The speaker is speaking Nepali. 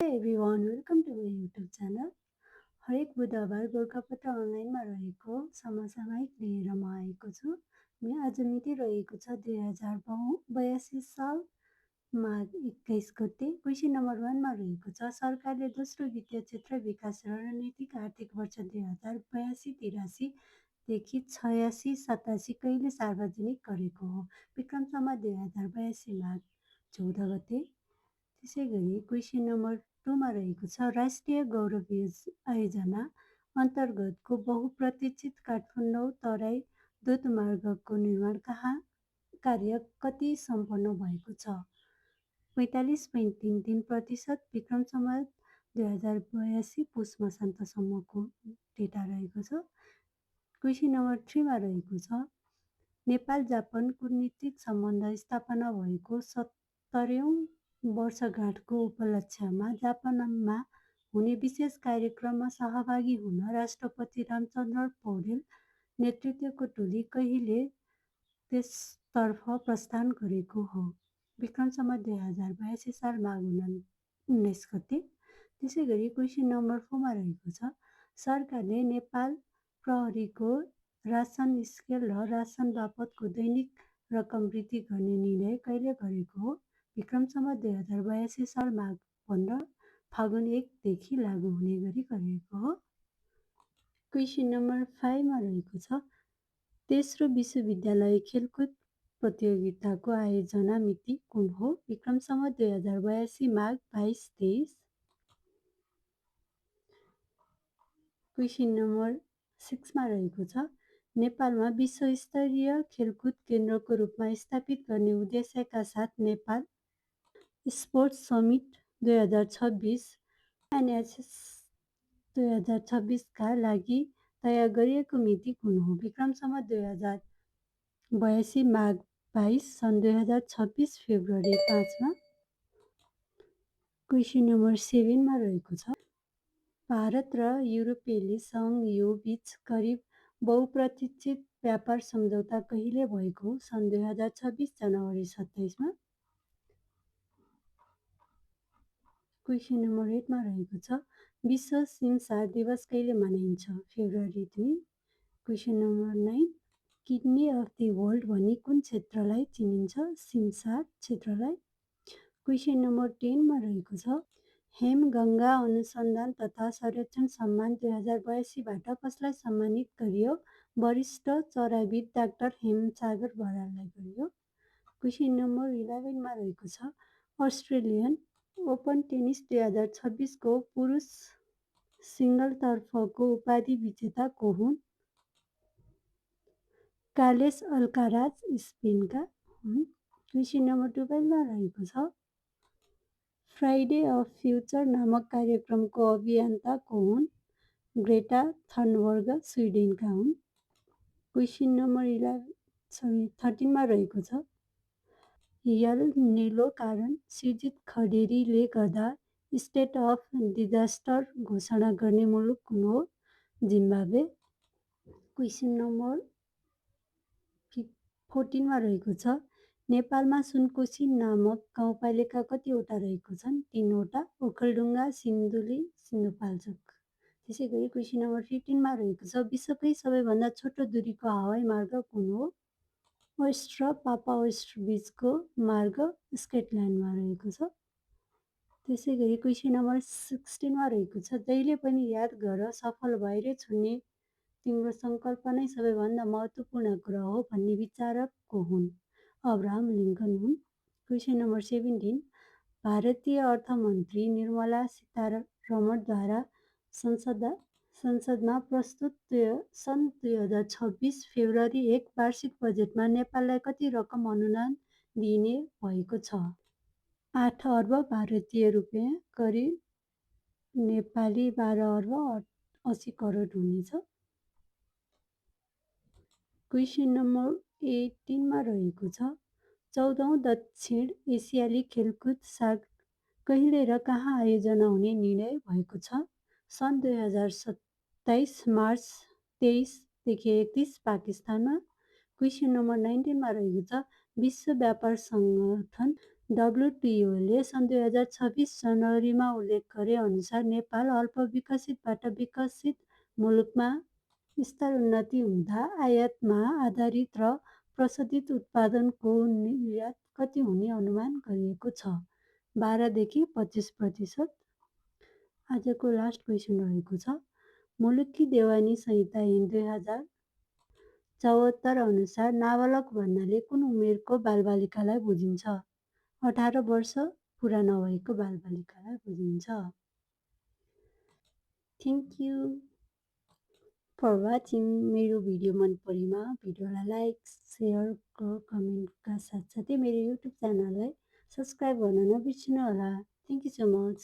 Hey everyone, welcome to my YouTube channel. हरेक बुधबार गोरखापत्र अनलाइनमा रहेको समसामयिक लिएर म आएको छु। आज मिति रहेको छ 2082 साल माघ 21 गते। क्वेसन नम्बर 1 मा रहेको छ, सरकारले दोस्रो वित्तीय क्षेत्र विकास रणनीतिक आर्थिक वर्ष 2082-83 देखि 86-87 कहिले सार्वजनिक गरेको हो? विक्रम सम्वत 2082 माघ 14 गते। त्यसै गरी क्वेसन नम्बर 2 मा रहेको छ, राष्ट्रिय गौरव आयोजना अन्तर्गतको बहुप्रतीक्षित काठमाडौँ तराई द्रुतमार्गको निर्माण कार्य कति सम्पन्न भएको छ? 45.33%। विक्रम सम्वत 2082 पुष मसान्तसम्मको डेटा रहेको छ। क्वेसन नम्बर 3 मा रहेको छ, नेपाल जापान कूटनीतिक सम्बन्ध स्थापना भएको 70औं वर्षगाँठको उपलक्ष्यमा जापानमा हुने विशेष कार्यक्रममा सहभागी हुन राष्ट्रपति रामचन्द्र पौडेल नेतृत्वको टोली कहिले त्यसतर्फ प्रस्थान गरेको हो? विक्रम सम्वत 2082 साल माघ 19 गते। त्यसै गरी क्वेसन नम्बर 4 मा रहेको छ, सरकारले नेपाल प्रहरीको रासन स्केल र रासन बापतको दैनिक रकम वृद्धि गर्ने निर्णय कहिले गरेको हो? विक्रम सम्वत 2082 साल माघ 15 फागुन 1 देखि लागू हुने गरी गरेको हो। क्वेसन नम्बर 5 मा रहेको छ, तेस्रो विश्वविद्यालय खेलकुद प्रतियोगिताको आयोजना मिति कुन हो? विक्रम सम्वत 2082 माघ 22-23। क्वेसन नम्बर 6 मा रहेको छ, नेपालमा विश्वस्तरीय खेलकुद केन्द्रको रूपमा स्थापित गर्ने उद्देश्यका साथ नेपाल स्पोर्ट्स समिट 2026 एनएसएस 2026 का लागि तयार गरिएको मिति कुन हो? विक्रम सम्वत 2082 माघ 22 सन् 2026 फेब्रुअरी 5 मा। क्वेसन नम्बर 7 मा रहेको छ, भारत र युरोपेली सङ्घ यो बीच करिब बहुप्रतीक्षित व्यापार सम्झौता कहिले भएको? सन् 2026 जनवरी 27 मा। क्वेसन नम्बर 8 मा रहेको छ, विश्व सिमसार दिवस कहिले मनाइन्छ? February 2। Question number 9, kidney of the world भनी कुन क्षेत्रलाई चिनिन्छ? सिमसार क्षेत्रलाई। क्वेसन नम्बर 10 मा रहेको छ, हेमगङ्गा अनुसन्धान तथा संरक्षण सम्मान 2082 बाट कसलाई सम्मानित गरियो? वरिष्ठ चराविद डाक्टर हेमसागर बराललाई गरियो। क्वेसन नम्बर 11 मा रहेको छ, अस्ट्रेलियन ओपन टेनिस 2026 को पुरुष सिङ्गलतर्फको उपाधि विजेता को हुन्? कार्लोस अल्काराज स्पेनका हुन्। क्वेसन नम्बर 12 मा रहेको छ, फ्राइडे अफ फ्युचर नामक कार्यक्रमको अभियन्ता को हुन्? ग्रेटा थनबर्ग स्विडेनका हुन्। क्वेसन नम्बर 13 मा रहेको छ, यल निनो कारण सिर्जित खडेरीले गर्दा स्टेट अफ डिजास्टर घोषणा गर्ने मुलुक कुन हो? जिम्बाब्वे। क्वेसन नम्बर 14 मा रहेको छ, नेपालमा सुनकोशी नामक गाउँपालिका कतिवटा रहेको छन्? 3 वटा, ओखलढुङ्गा, सिन्धुली, सिन्धुपाल्चोक। त्यसै गरी क्वेसन नम्बर 15 मा रहेको छ, विश्वकै सबैभन्दा छोटो दूरीको हवाई मार्ग कुन हो? वेस्ट र पापा वेस्ट बीचको मार्ग स्कटल्यान्डमा रहेको छ। त्यसै गरी क्वेसन नम्बर 16 मा रहेको छ, जहिले पनि याद गर सफल भएरै छुन्ने तिम्रो सङ्कल्प नै सबैभन्दा महत्त्वपूर्ण कुरा हो भन्ने विचारक को हुन्? अब्राहम लिङ्कन हुन्। क्वेसन नम्बर 17, भारतीय अर्थमन्त्री निर्मला सीतारमणद्वारा संसदमा प्रस्तुत सन् 2026 फेब्रुअरी 1 वार्षिक बजेटमा नेपाललाई कति रकम अनुदान दिइने भएको छ? 8 अर्ब भारतीय रुपियाँ, करिब नेपाली 12 अर्ब 80 करोड हुनेछ। क्वेसन नम्बर 18 मा रहेको छ, 14औं दक्षिण एसियाली खेलकुद साग कहिले र कहाँ आयोजना हुने निर्णय भएको छ? सन् 2027 मार्च 23 देखि 31 पाकिस्तानमा। क्वेसन नम्बर 19 मा रहेको छ, विश्व व्यापार सङ्गठन डब्ल्युटिओले सन् 2026 जनवरीमा उल्लेख गरे अनुसार नेपाल अल्पविकसितबाट विकसित मुलुकमा स्तरोन्नति हुँदा आयातमा आधारित र प्रशोधित उत्पादनको निर्यात कति हुने अनुमान गरिएको छ? 12 देखि 25%। आजको लास्ट क्वेसन रहेको छ, मुलुकी देवानी संहिता ऐन 2074 अनुसार नाबालक भन्नाले कुन उमेरको बालबालिकालाई बुझिन्छ? 18 वर्ष पुरा नभएको बालबालिकालाई बुझिन्छ। Thank you for watching. मेरो भिडियो मन परेमा भिडियोलाई लाइक सेयर कमेन्टका साथसाथै मेरो युट्युब च्यानललाई सब्सक्राइब गर्न नबिर्सिनु होला। Thank you so much.